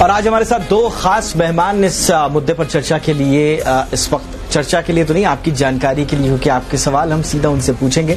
और आज हमारे साथ दो खास मेहमान इस मुद्दे पर चर्चा के लिए इस वक्त चर्चा के लिए तो नहीं, आपकी जानकारी के लिए, क्योंकि आपके सवाल हम सीधा उनसे पूछेंगे।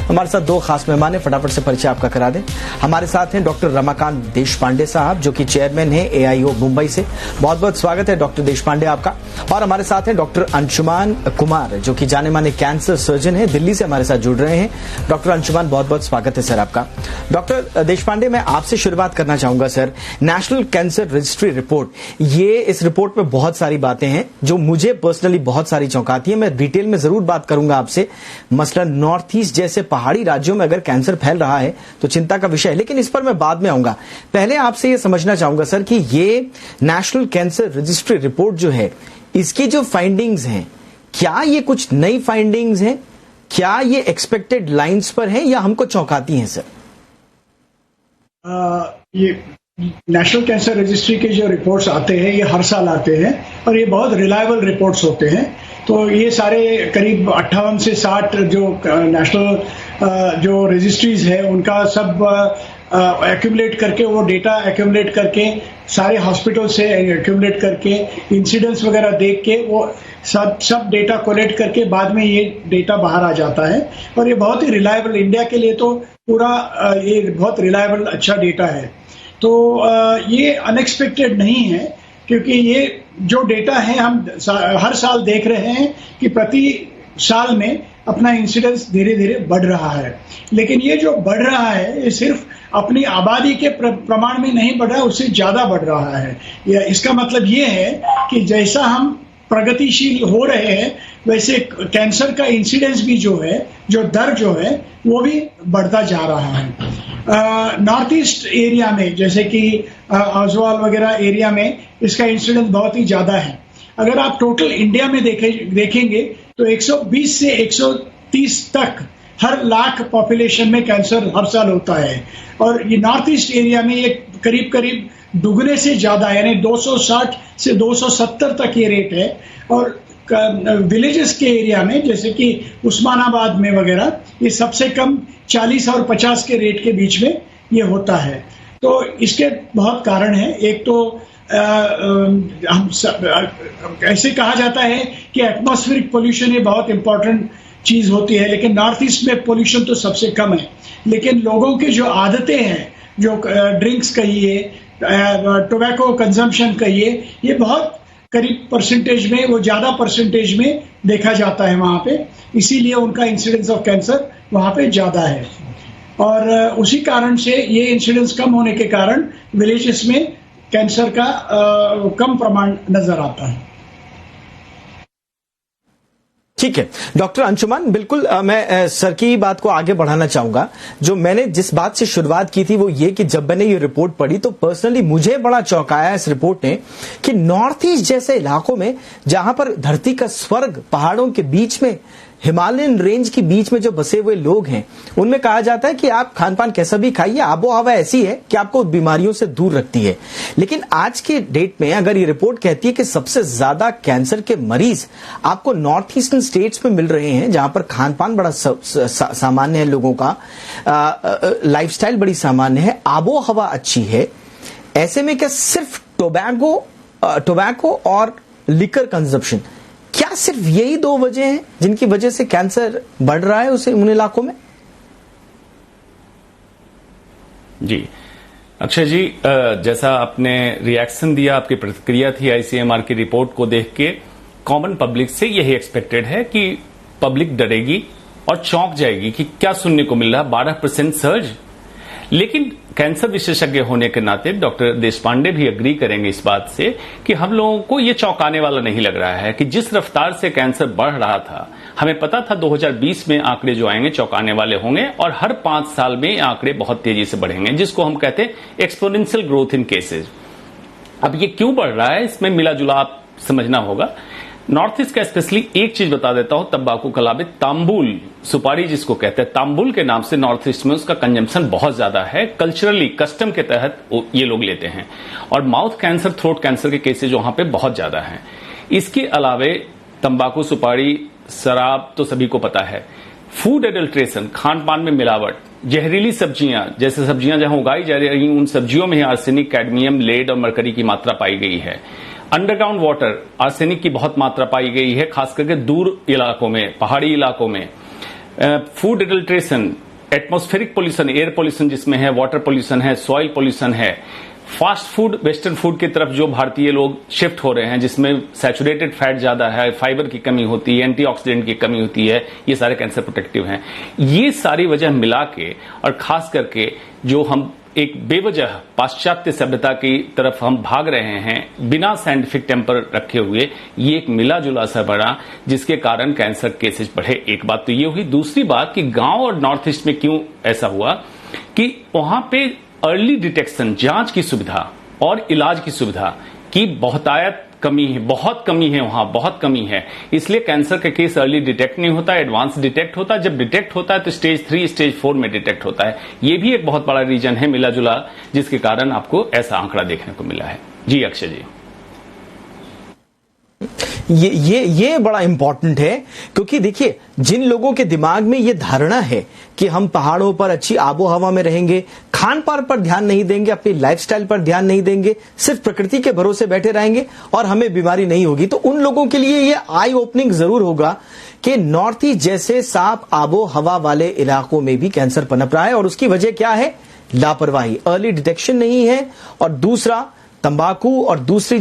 हमारे साथ दो खास मेहमान हैं, फटाफट से परिचय आपका करा दें। हमारे साथ हैं डॉक्टर रमाकांत देशपांडे साहब, जो कि चेयरमैन हैं एआईओ मुंबई से। बहुत बहुत स्वागत है डॉक्टर देशपांडे आपका। और हमारे साथ हैं डॉक्टर अंशुमान कुमार, जो कि जाने माने कैंसर सर्जन हैं, दिल्ली से हमारे साथ जुड़ रहे हैं। डॉक्टर अंशुमान, बहुत बहुत स्वागत है सर आपका। डॉक्टर देशपांडे, मैं आपसे शुरुआत करना चाहूंगा sir. National cancer registry report, ये इस रिपोर्ट में बहुत सारी बातें हैं जो मुझे पर्सनली बहुत सारी चौंकाती है। मैं डिटेल में जरूर बात करूंगा आपसे। मसलन नॉर्थ ईस्ट जैसे पहाड़ी राज्यों में अगर कैंसर फैल रहा है तो चिंता का विषय है, लेकिन इस पर मैं बाद में आऊंगा। पहले आपसे यह समझना चाहूंगा सर कि ये नेशनल कैंसर रजिस्ट्री रिपोर्ट जो है, इसकी जो फाइंडिंग्स हैं, क्या ये कुछ नई फाइंडिंग्स हैं? क्या ये एक्सपेक्टेड लाइंस पर हैं या हमको चौंकाती हैं सर? ये नेशनल कैंसर रजिस्ट्री के जो रिपोर्ट्स आते हैं, ये हर साल आते हैं और ये बहुत रिलायबल रिपोर्ट्स होते हैं। तो ये सारे करीब 58 से 60 जो नेशनल जो रजिस्ट्रीज है, उनका सब एक्यूमुलेट करके, वो डेटा एक्यूमुलेट करके, सारे हॉस्पिटल से एक्यूमुलेट करके, इंसिडेंट्स वगैरह देख के, वो सब डेटा कलेक्ट करके बाद में ये डेटा बाहर आ जाता है। और ये बहुत ही रिलायबल, इंडिया के लिए तो पूरा ये बहुत रिलायबल अच्छा डेटा है। तो ये अनएक्सपेक्टेड नहीं है, क्योंकि ये जो डेटा है हम हर साल देख रहे हैं कि प्रति साल में अपना इंसिडेंस धीरे धीरे बढ़ रहा है। लेकिन ये जो बढ़ रहा है, ये सिर्फ अपनी आबादी के प्रमाण में नहीं बढ़ रहा है, उससे ज्यादा बढ़ रहा है। इसका मतलब ये है कि जैसा हम प्रगतिशील हो रहे हैं, वैसे कैंसर का इंसिडेंस भी जो है, जो दर जो है, वो भी बढ़ता जा रहा है। नॉर्थ ईस्ट एरिया में, जैसे कि आजवाल वगैरह एरिया में, इसका इंसिडेंस बहुत ही ज्यादा है। अगर आप टोटल इंडिया में देखेंगे तो 120 से 130 तक हर लाख पॉपुलेशन में कैंसर हर साल होता है। और ये नॉर्थ ईस्ट एरिया में ये करीब करीब दुगने से ज्यादा, यानी 260 से 270 तक ये रेट है। और विलेजेस के एरिया में, जैसे कि उस्मानाबाद में वगैरह, ये सबसे कम 40 और 50 के रेट के बीच में ये होता है। तो इसके बहुत कारण हैं। एक तो हम ऐसे कहा जाता है कि एटमॉस्फेरिक पोल्यूशन ये बहुत इंपॉर्टेंट चीज होती है, लेकिन नॉर्थ ईस्ट में पोल्यूशन तो सबसे कम है। लेकिन लोगों की जो आदतें हैं, जो ड्रिंक्स कहिए, टोबैको कंजम्पशन कहिए, ये बहुत करीब परसेंटेज में, वो ज्यादा परसेंटेज में देखा जाता है वहां पे। इसीलिए उनका इंसिडेंस ऑफ कैंसर वहां पे ज्यादा है। और उसी कारण से ये इंसिडेंस कम होने के कारण विलेजेस में कैंसर का कम प्रमाण नजर आता है। ठीक है डॉक्टर अंशुमान, बिल्कुल मैं सर की बात को आगे बढ़ाना चाहूंगा। जो मैंने जिस बात से शुरुआत की थी वो ये कि जब मैंने ये रिपोर्ट पढ़ी तो पर्सनली मुझे बड़ा चौंकाया इस रिपोर्ट ने कि नॉर्थ ईस्ट जैसे इलाकों में, जहां पर धरती का स्वर्ग पहाड़ों के बीच में, हिमालयन रेंज के बीच में जो बसे हुए लोग हैं, उनमें कहा जाता है कि आप खान पान कैसा भी खाइए, आबो हवा ऐसी है कि आपको बीमारियों से दूर रखती है। लेकिन आज के डेट में अगर ये रिपोर्ट कहती है कि सबसे ज्यादा कैंसर के मरीज आपको नॉर्थ ईस्टर्न स्टेट्स में मिल रहे हैं, जहां पर खान पान बड़ा सामान्य है, लोगों का लाइफस्टाइल बड़ी सामान्य है, आबो हवा अच्छी है, ऐसे में क्या सिर्फ टोबैको और लिकर कंजप्शन, क्या सिर्फ यही दो वजह हैं जिनकी वजह से कैंसर बढ़ रहा है उन इलाकों में? जी अक्षय जी, जैसा आपने रिएक्शन दिया, आपकी प्रतिक्रिया थी आईसीएमआर की रिपोर्ट को देख के, कॉमन पब्लिक से यही एक्सपेक्टेड है कि पब्लिक डरेगी और चौंक जाएगी कि क्या सुनने को मिल रहा है, 12% सर्ज। लेकिन कैंसर विशेषज्ञ होने के नाते डॉक्टर देशपांडे भी अग्री करेंगे इस बात से कि हम लोगों को ये चौंकाने वाला नहीं लग रहा है कि जिस रफ्तार से कैंसर बढ़ रहा था, हमें पता था 2020 में आंकड़े जो आएंगे चौंकाने वाले होंगे और हर 5 साल में आंकड़े बहुत तेजी से बढ़ेंगे, जिसको हम कहते हैं एक्सपोनेंशियल ग्रोथ इन केसेज। अब ये क्यों बढ़ रहा है, इसमें मिला जुला आप समझना होगा। नॉर्थ ईस्ट का स्पेशली एक चीज बता देता हूं, तंबाकू कलाबे, तांबुल सुपारी जिसको कहते हैं, तांबुल के नाम से नॉर्थ ईस्ट में उसका कंजम्पशन बहुत ज्यादा है। कल्चरली कस्टम के तहत ये लोग लेते हैं। और माउथ कैंसर, थ्रोट कैंसर के केसेज वहां पे बहुत ज्यादा हैं। इसके अलावे तंबाकू, सुपारी, शराब तो सभी को पता है। फूड एडल्ट्रेशन, खान पान में मिलावट, जहरीली सब्जियां, जैसे सब्जियां जहां उगाई जा रही उन सब्जियों में आर्सेनिक, कैडमियम, लेड और मरकरी की मात्रा पाई गई है। अंडरग्राउंड वाटर, आर्सेनिक की बहुत मात्रा पाई गई है, खास करके दूर इलाकों में, पहाड़ी इलाकों में। Food adulteration, atmospheric pollution, air pollution जिसमें है, वाटर पोल्यूशन है, सॉइल पोल्यूशन है। फास्ट फूड, वेस्टर्न फूड की तरफ जो भारतीय लोग शिफ्ट हो रहे हैं, जिसमें सैचुरेटेड फैट ज्यादा है, फाइबर की कमी होती है, एंटीऑक्सीडेंट की कमी होती है, ये सारे कैंसर प्रोटेक्टिव हैं। ये सारी वजह मिला के और खास करके जो हम एक बेवजह पाश्चात्य सभ्यता की तरफ हम भाग रहे हैं बिना साइंटिफिक टेम्पर रखे हुए, ये एक मिला जुला असर बना जिसके कारण कैंसर केसेस बढ़े। एक बात तो ये हुई। दूसरी बात कि गांव और नॉर्थ ईस्ट में क्यों ऐसा हुआ कि वहां पे अर्ली डिटेक्शन, जांच की सुविधा और इलाज की सुविधा की बहुत कमी है, वहां बहुत कमी है। इसलिए कैंसर का केस अर्ली डिटेक्ट नहीं होता, एडवांस डिटेक्ट होता है। जब डिटेक्ट होता है तो स्टेज 3, स्टेज 4 में डिटेक्ट होता है। ये भी एक बहुत बड़ा रीजन है मिला जुला, जिसके कारण आपको ऐसा आंकड़ा देखने को मिला है। जी अक्षय जी, ये बड़ा इंपॉर्टेंट है, क्योंकि देखिए जिन लोगों के दिमाग में ये धारणा है कि हम पहाड़ों पर अच्छी आबो हवा में रहेंगे, खान पान पर ध्यान नहीं देंगे, अपनी लाइफस्टाइल पर ध्यान नहीं देंगे, सिर्फ प्रकृति के भरोसे बैठे रहेंगे और हमें बीमारी नहीं होगी, तो उन लोगों के लिए ये आई ओपनिंग जरूर होगा कि नॉर्थ ईस्ट जैसे साफ आबो हवा वाले इलाकों में भी कैंसर पनप रहा है। और उसकी वजह क्या है? लापरवाही, अर्ली डिटेक्शन नहीं है, और दूसरा तंबाकू और दूसरी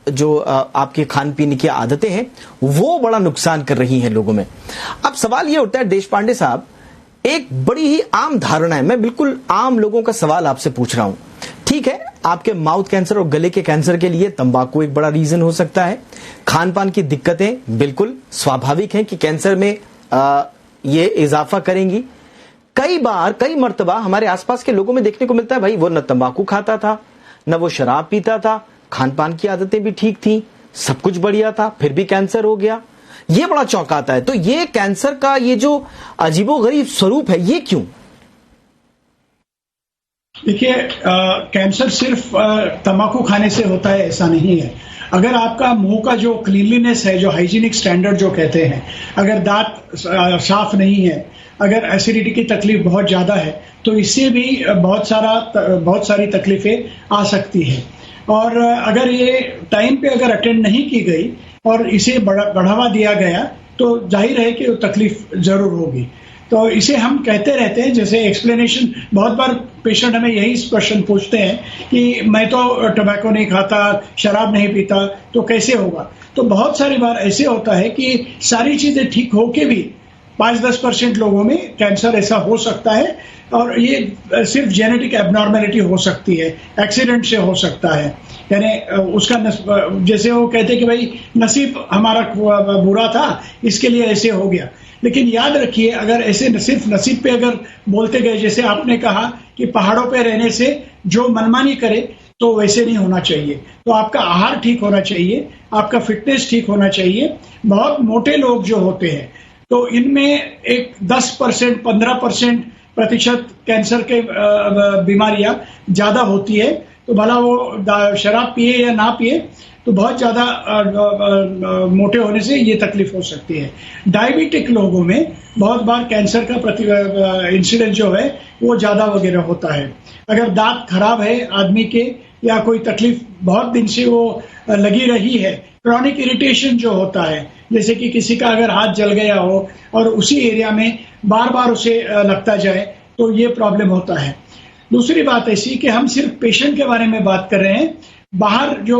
जो आपके खान पीने की आदतें हैं वो बड़ा नुकसान कर रही हैं लोगों में। अब सवाल ये उठता है देश पांडे साहब, एक बड़ी ही आम धारणा है, मैं बिल्कुल आम लोगों का सवाल आपसे पूछ रहा हूं। ठीक है, आपके माउथ कैंसर और गले के कैंसर के लिए तंबाकू एक बड़ा रीजन हो सकता है। खान पान की दिक्कतें बिल्कुल स्वाभाविक हैं कि कैंसर में ये इजाफा करेंगी। कई मर्तबा हमारे आसपास के लोगों में देखने को मिलता है, भाई वो न तंबाकू खाता था, न वो शराब पीता था, खान पान की आदतें भी ठीक थी, सब कुछ बढ़िया था, फिर भी कैंसर हो गया। ये बड़ा चौंकाता है। तो ये कैंसर का ये जो अजीबोगरीब स्वरूप है, ये क्यों? देखिए, कैंसर सिर्फ तंबाकू खाने से होता है ऐसा नहीं है। अगर आपका मुंह का जो क्लीनलीनेस है, जो हाइजीनिक स्टैंडर्ड जो कहते हैं, अगर दांत साफ नहीं है, अगर एसिडिटी की तकलीफ बहुत ज्यादा है, तो इससे भी बहुत सारी तकलीफें आ सकती है। और अगर ये टाइम पे अगर अटेंड नहीं की गई और इसे बढ़ावा दिया गया, तो जाहिर है कि वो तकलीफ जरूर होगी। तो इसे हम कहते रहते हैं, जैसे एक्सप्लेनेशन, बहुत बार पेशेंट हमें यही क्वेश्चन पूछते हैं कि मैं तो टोबैको नहीं खाता, शराब नहीं पीता, तो कैसे होगा? तो बहुत सारी बार ऐसे होता है कि सारी चीजें ठीक होके भी 5-10% लोगों में कैंसर ऐसा हो सकता है, और ये सिर्फ जेनेटिक एबनॉर्मेलिटी हो सकती है, एक्सीडेंट से हो सकता है। यानी उसका जैसे वो कहते हैं कि भाई नसीब हमारा बुरा था, इसके लिए ऐसे हो गया। लेकिन याद रखिए, अगर ऐसे सिर्फ नसीब पे अगर बोलते गए, जैसे आपने कहा कि पहाड़ों पे रहने से जो मनमानी करे, तो वैसे नहीं होना चाहिए। तो आपका आहार ठीक होना चाहिए, आपका फिटनेस ठीक होना चाहिए। बहुत मोटे लोग जो होते हैं, तो इनमें एक 10%, 15% कैंसर के बीमारियां ज्यादा होती है। तो भला वो शराब पिए या ना पिए, तो बहुत ज्यादा मोटे होने से ये तकलीफ हो सकती है। डायबिटिक लोगों में बहुत बार कैंसर का इंसिडेंस जो है वो ज्यादा वगैरह होता है। अगर दांत खराब है आदमी के, या कोई तकलीफ बहुत दिन से वो लगी रही है, क्रॉनिक इरिटेशन जो होता है, जैसे कि किसी का अगर हाथ जल गया हो और उसी एरिया में बार बार उसे लगता जाए, तो ये प्रॉब्लम होता है। दूसरी बात ऐसी कि हम सिर्फ पेशेंट के बारे में बात कर रहे हैं, बाहर जो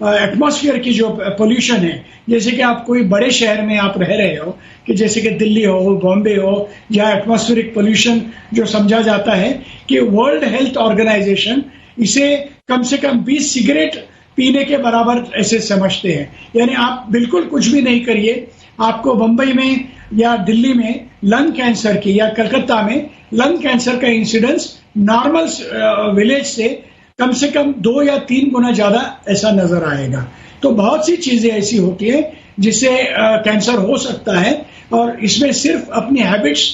एटमॉस्फेयर की जो पोल्यूशन है, जैसे कि आप कोई बड़े शहर में आप रह रहे हो, कि जैसे कि दिल्ली हो, बॉम्बे हो, जहाँ एटमॉस्फेरिक पोल्यूशन जो समझा जाता है कि वर्ल्ड हेल्थ ऑर्गेनाइजेशन इसे कम से कम 20 सिगरेट पीने के बराबर ऐसे समझते हैं। यानी आप बिल्कुल कुछ भी नहीं करिए, आपको बंबई में या दिल्ली में लंग कैंसर की, या कलकत्ता में लंग कैंसर का इंसिडेंस नॉर्मल विलेज से कम 2 या 3 गुना ज्यादा ऐसा नजर आएगा। तो बहुत सी चीजें ऐसी होती है जिससे कैंसर हो सकता है, और इसमें सिर्फ अपनी हैबिट्स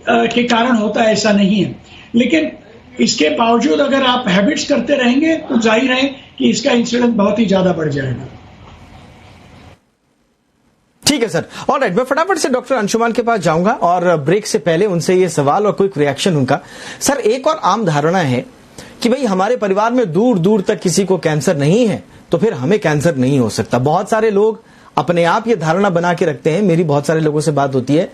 के कारण होता है ऐसा नहीं है। लेकिन इसके बावजूद अगर आप हैबिट्स करते रहेंगे, तो जाहिर है कि इसका इंसिडेंस बहुत ही ज्यादा बढ़ जाएगा। ठीक है सर, ऑलराइट, मैं फटाफट से डॉक्टर अंशुमान के पास जाऊंगा और ब्रेक से पहले उनसे ये सवाल और क्विक रिएक्शन उनका। सर, एक और आम धारणा है कि भाई हमारे परिवार में दूर दूर तक किसी को कैंसर नहीं है तो फिर हमें कैंसर नहीं हो सकता। बहुत सारे लोग अपने आप ये धारणा बना के रखते हैं। मेरी बहुत सारे लोगों से बात होती है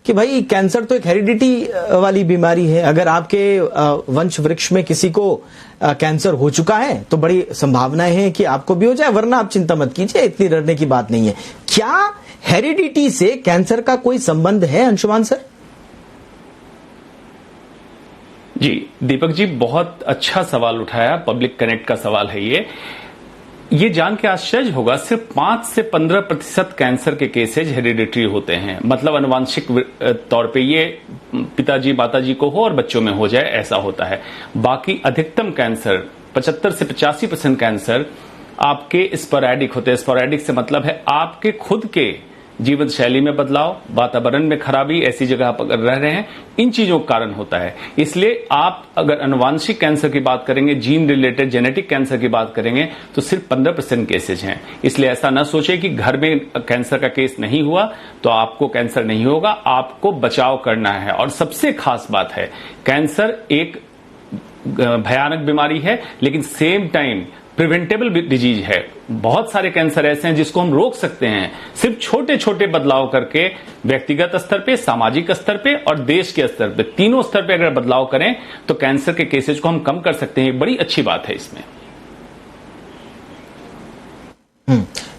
कि भाई कैंसर तो एक हेरिडिटी वाली बीमारी है, अगर आपके वंश वृक्ष में किसी को कैंसर हो चुका है तो बड़ी संभावनाएं हैं कि आपको भी हो जाए, वरना आप चिंता मत कीजिए, इतनी डरने की बात नहीं है। क्या हेरिडिटी से कैंसर का कोई संबंध है अंशुमान सर? जी दीपक जी, बहुत अच्छा सवाल उठाया, पब्लिक कनेक्ट का सवाल है ये जान के आश्चर्य होगा, सिर्फ 5 से 15% कैंसर के केसेज हेरिडिटरी होते हैं, मतलब अनुवांशिक तौर पे ये पिताजी माताजी को हो और बच्चों में हो जाए, ऐसा होता है। बाकी अधिकतम कैंसर 75 से 85% कैंसर आपके स्पोरैडिक होते हैं। स्पोरैडिक से मतलब है आपके खुद के जीवन शैली में बदलाव, वातावरण में खराबी, ऐसी जगह आप अगर रह रहे हैं, इन चीजों का कारण होता है। इसलिए आप अगर अनुवांशिक कैंसर की बात करेंगे, जीन रिलेटेड जेनेटिक कैंसर की बात करेंगे, तो सिर्फ 15% केसेज हैं। इसलिए ऐसा न सोचे कि घर में कैंसर का केस नहीं हुआ तो आपको कैंसर नहीं होगा, आपको बचाव करना है। और सबसे खास बात है, कैंसर एक भयानक बीमारी है लेकिन सेम टाइम प्रिवेंटेबल डिजीज है। बहुत सारे कैंसर ऐसे हैं जिसको हम रोक सकते हैं सिर्फ छोटे छोटे बदलाव करके, व्यक्तिगत स्तर पे, सामाजिक स्तर पे और देश के स्तर पे, तीनों स्तर पे अगर बदलाव करें तो कैंसर के केसेज को हम कम कर सकते हैं। बड़ी अच्छी बात है इसमें।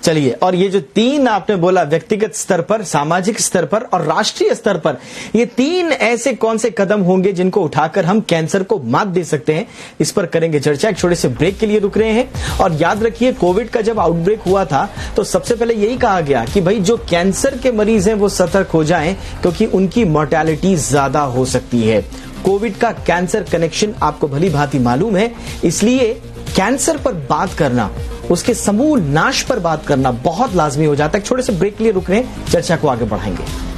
चलिए, और ये जो 3 आपने बोला, व्यक्तिगत स्तर पर, सामाजिक स्तर पर और राष्ट्रीय स्तर पर, ये 3 ऐसे कौन से कदम होंगे जिनको उठाकर हम कैंसर को मात दे सकते हैं, इस पर करेंगे चर्चा। एक छोटे से ब्रेक के लिए रुक रहे हैं। और याद रखिए, कोविड का जब आउटब्रेक हुआ था तो सबसे पहले यही कहा गया कि भाई जो कैंसर के मरीज हैं वो सतर्क हो जाएं, क्योंकि उनकी मोर्टेलिटी ज्यादा हो सकती है। कोविड का कैंसर कनेक्शन आपको भली भांति मालूम है, इसलिए कैंसर पर बात करना, उसके समूल नाश पर बात करना बहुत लाजमी हो जाता है। छोटे से ब्रेक के लिए रुक रहे हैं, चर्चा को आगे बढ़ाएंगे।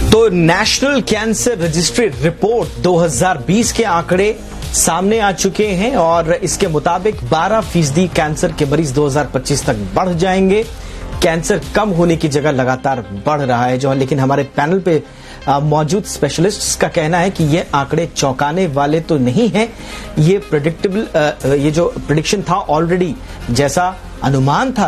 तो नेशनल कैंसर रजिस्ट्री रिपोर्ट 2020 के आंकड़े सामने आ चुके हैं और इसके मुताबिक 12% कैंसर के मरीज 2025 तक बढ़ जाएंगे। कैंसर कम होने की जगह लगातार बढ़ रहा है, जो लेकिन हमारे पैनल पे मौजूद स्पेशलिस्ट्स का कहना है कि ये आंकड़े चौंकाने वाले तो नहीं हैं। ये प्रेडिक्टेबल, ये जो प्रेडिक्शन था ऑलरेडी, जैसा अनुमान था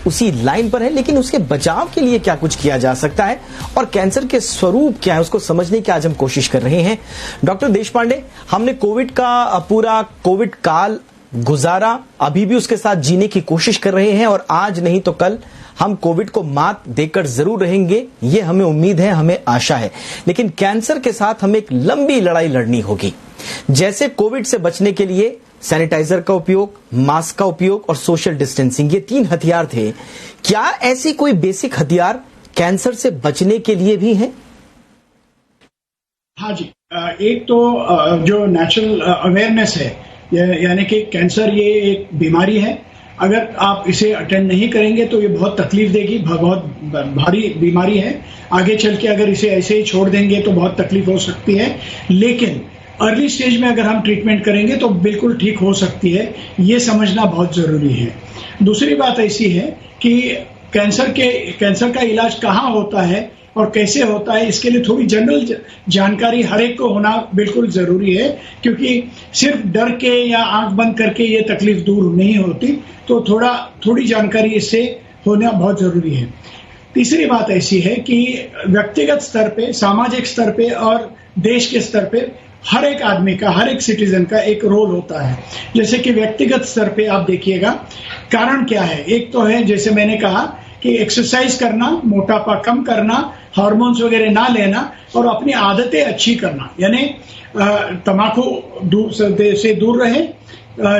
उसी लाइन पर है, लेकिन उसके बचाव के लिए क्या कुछ किया जा सकता है और कैंसर के स्वरूप क्या है उसको समझने की आज हम कोशिश कर रहे हैं। डॉक्टर देशपांडे, हमने कोविड का पूरा कोविड काल गुजारा, अभी भी उसके साथ जीने की कोशिश कर रहे हैं और आज नहीं तो कल हम कोविड को मात देकर जरूर रहेंगे, ये हमें उम्मीद है, हमें आशा है। लेकिन कैंसर के साथ हमें एक लंबी लड़ाई लड़नी होगी। जैसे कोविड से बचने के लिए सैनिटाइजर का उपयोग, मास्क का उपयोग और सोशल डिस्टेंसिंग, ये 3 हथियार थे। क्या ऐसी कोई बेसिक हथियार कैंसर से बचने के लिए भी हैं? हाँ जी, एक तो जो नेचुरल अवेयरनेस है, यानी कि कैंसर ये एक बीमारी है, अगर आप इसे अटेंड नहीं करेंगे तो ये बहुत तकलीफ देगी, बहुत भारी बीमारी है। आगे चल के अगर इसे ऐसे ही छोड़ देंगे तो बहुत तकलीफ हो सकती है, लेकिन अर्ली स्टेज में अगर हम ट्रीटमेंट करेंगे तो बिल्कुल ठीक हो सकती है, ये समझना बहुत जरूरी है। दूसरी बात ऐसी है कि कैंसर का इलाज कहाँ होता है और कैसे होता है, इसके लिए थोड़ी जनरल जानकारी हर एक को होना बिल्कुल जरूरी है, क्योंकि सिर्फ डर के या आंख बंद करके ये तकलीफ दूर नहीं होती, तो थोड़ी जानकारी इससे होना बहुत जरूरी है। तीसरी बात ऐसी है कि व्यक्तिगत स्तर पे, सामाजिक स्तर पे और देश के स्तर पे हर एक आदमी का, हर एक सिटीजन का एक रोल होता है। जैसे कि व्यक्तिगत स्तर पे आप देखिएगा, कारण क्या है? एक तो है, जैसे मैंने कहा कि एक्सरसाइज करना, मोटापा कम करना, हार्मोन्स वगैरह ना लेना और अपनी आदतें अच्छी करना, यानी तंबाकू से दूर रहे,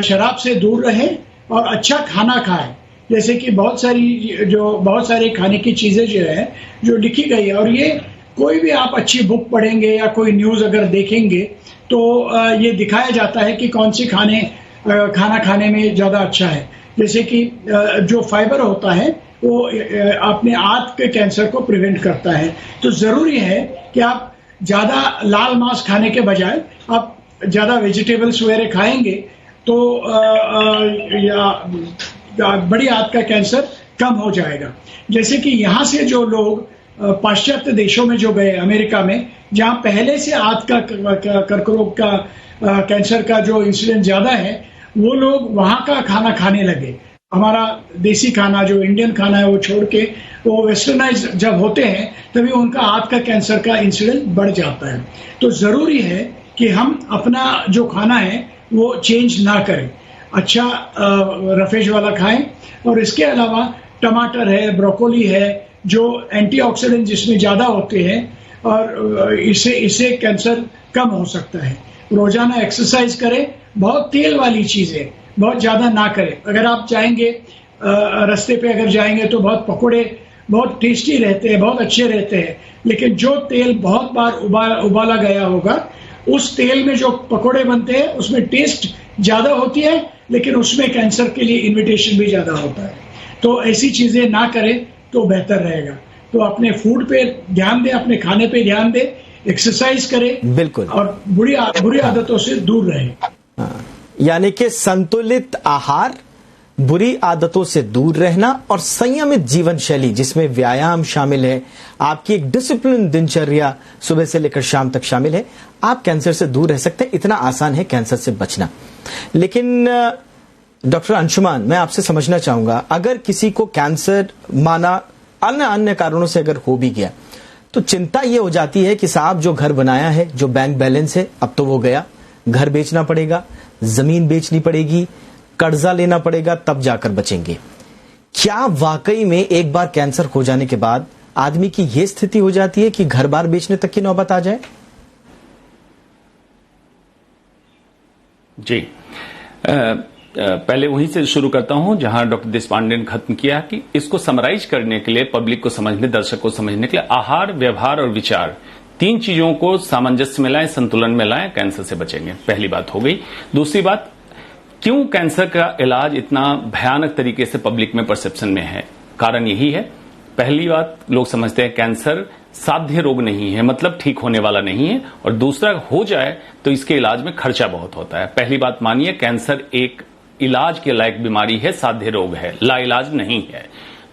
शराब से दूर रहे और अच्छा खाना खाए। जैसे कि बहुत सारी खाने की चीजें जो है जो लिखी गई है, और ये कोई भी आप अच्छी बुक पढ़ेंगे या कोई न्यूज अगर देखेंगे तो ये दिखाया जाता है कि कौन सी खाना खाने में ज्यादा अच्छा है। जैसे कि जो फाइबर होता है वो अपने आंत के कैंसर को प्रिवेंट करता है। तो जरूरी है कि आप ज्यादा लाल मांस खाने के बजाय आप ज्यादा वेजिटेबल्स वगैरह खाएंगे तो बड़ी आंत का कैंसर कम हो जाएगा। जैसे कि यहाँ से जो लोग पाश्चात्य देशों में जो गए, अमेरिका में, जहां पहले से आंत का कर्करोग का कैंसर का जो इंसिडेंट ज्यादा है, वो लोग वहां का खाना खाने लगे। हमारा देसी खाना, जो इंडियन खाना है, वो छोड़ के वो वेस्टर्नाइज जब होते हैं तभी उनका आंत का कैंसर का इंसिडेंट बढ़ जाता है। तो जरूरी है कि हम अपना जो खाना है वो चेंज ना करें, अच्छा रफेज वाला खाएं। और इसके अलावा टमाटर है, ब्रोकोली है, जो एंटीऑक्सीडेंट जिसमें ज्यादा होते हैं, और इससे कैंसर कम हो सकता है। रोजाना एक्सरसाइज करें, बहुत तेल वाली चीजें बहुत ज्यादा ना करें। अगर आप जाएंगे रास्ते पे अगर जाएंगे तो बहुत पकोड़े बहुत टेस्टी रहते हैं, बहुत अच्छे रहते हैं, लेकिन जो तेल बहुत बार उबाला गया होगा, उस तेल में जो पकोड़े बनते हैं उसमें टेस्ट ज्यादा होती है, लेकिन उसमें कैंसर के लिए इन्विटेशन भी ज्यादा होता है। तो ऐसी चीजें ना करें तो बेहतर रहेगा। तो अपने फूड पे ध्यान दें, अपने खाने पे ध्यान दें, एक्सरसाइज करें, बिल्कुल, और बुरी आदतों से दूर रहें। यानी कि संतुलित आहार, बुरी आदतों से दूर रहना और संयमित जीवन शैली जिसमें व्यायाम शामिल है, आपकी एक डिसिप्लिन दिनचर्या सुबह से लेकर शाम तक शामिल है, आप कैंसर से दूर रह सकते हैं। इतना आसान है कैंसर से बचना। लेकिन डॉक्टर अंशुमान, मैं आपसे समझना चाहूंगा, अगर किसी को कैंसर माना अन्य कारणों से अगर हो भी गया, तो चिंता ये हो जाती है कि साहब जो घर बनाया है, जो बैंक बैलेंस है, अब तो वो गया, घर बेचना पड़ेगा, जमीन बेचनी पड़ेगी, कर्जा लेना पड़ेगा, तब जाकर बचेंगे। क्या वाकई में एक बार कैंसर हो जाने के बाद आदमी की यह स्थिति हो जाती है कि घर बार बेचने तक की नौबत आ जाए? जी, पहले वहीं से शुरू करता हूं जहां डॉक्टर देशपांडे ने खत्म किया कि इसको समराइज करने के लिए, पब्लिक को समझने, दर्शक को समझने के लिए आहार, व्यवहार और विचार, तीन चीजों को सामंजस्य में लाएं, संतुलन में लाएं, कैंसर से बचेंगे। पहली बात हो गई। दूसरी बात, क्यों कैंसर का इलाज इतना भयानक तरीके से पब्लिक में परसेप्शन में है? कारण यही है, पहली बात, लोग समझते हैं कैंसर साध्य रोग नहीं है, मतलब ठीक होने वाला नहीं है, और दूसरा, हो जाए तो इसके इलाज में खर्चा बहुत होता है। पहली बात मानिए, कैंसर एक इलाज के लायक बीमारी है, साध्य रोग है, लाइलाज नहीं है।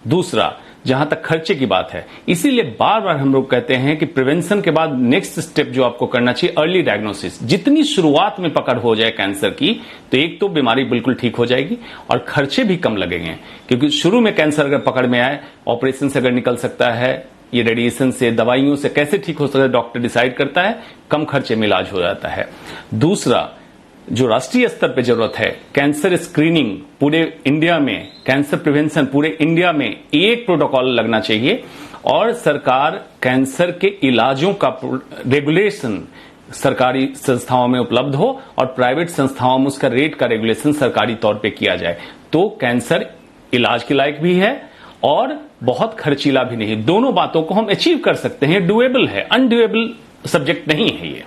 दूसरा, जहां तक खर्चे की बात है, इसीलिए बार बार हम लोग कहते हैं कि प्रिवेंशन के बाद नेक्स्ट स्टेप जो आपको करना चाहिए, अर्ली डायग्नोसिस। जितनी शुरुआत में पकड़ हो जाए कैंसर की, तो एक तो बीमारी बिल्कुल ठीक हो जाएगी और खर्चे भी कम लगेंगे, क्योंकि शुरू में कैंसर अगर पकड़ में आए, ऑपरेशन से अगर निकल सकता है, ये रेडिएशन से, दवाइयों से कैसे ठीक हो सकता है, डॉक्टर डिसाइड करता है, कम खर्चे में इलाज हो जाता है। दूसरा, जो राष्ट्रीय स्तर पे जरूरत है, कैंसर स्क्रीनिंग पूरे इंडिया में, कैंसर प्रिवेंशन पूरे इंडिया में एक प्रोटोकॉल लगना चाहिए, और सरकार कैंसर के इलाजों का रेगुलेशन सरकारी संस्थाओं में उपलब्ध हो और प्राइवेट संस्थाओं में उसका रेट का रेगुलेशन सरकारी तौर पे किया जाए, तो कैंसर इलाज के लायक भी है और बहुत खर्चीला भी नहीं। दोनों बातों को हम अचीव कर सकते हैं, डुएबल है, अनडुएबल सब्जेक्ट नहीं है ये।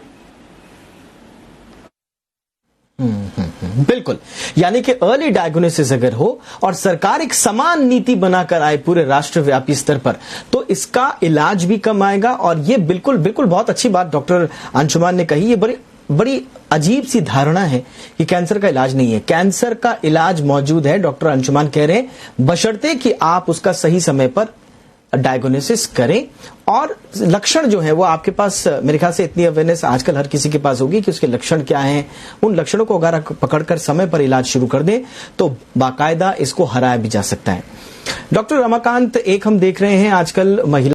बिल्कुल, यानी कि अर्ली डायग्नोसिस अगर हो और सरकार एक समान नीति बनाकर आए पूरे राष्ट्रव्यापी स्तर पर, तो इसका इलाज भी कम आएगा। और ये बिल्कुल बहुत अच्छी बात डॉक्टर अंशुमान ने कही। ये बड़ी अजीब सी धारणा है कि कैंसर का इलाज नहीं है। कैंसर का इलाज मौजूद है, डॉक्टर अंशुमान कह रहे हैं, बशर्ते कि आप उसका सही समय पर डायग्नोसिस करें और लक्षण जो है वो आपके पास, मेरे ख्याल से इतनी अवेयरनेस आजकल हर किसी के पास होगी कि उसके लक्षण क्या हैं। उन लक्षणों को अगर पकड़कर समय पर इलाज शुरू कर दें तो बाकायदा इसको हराया भी जा सकता है। डॉक्टर रमाकांत, एक हम देख रहे हैं आजकल महिला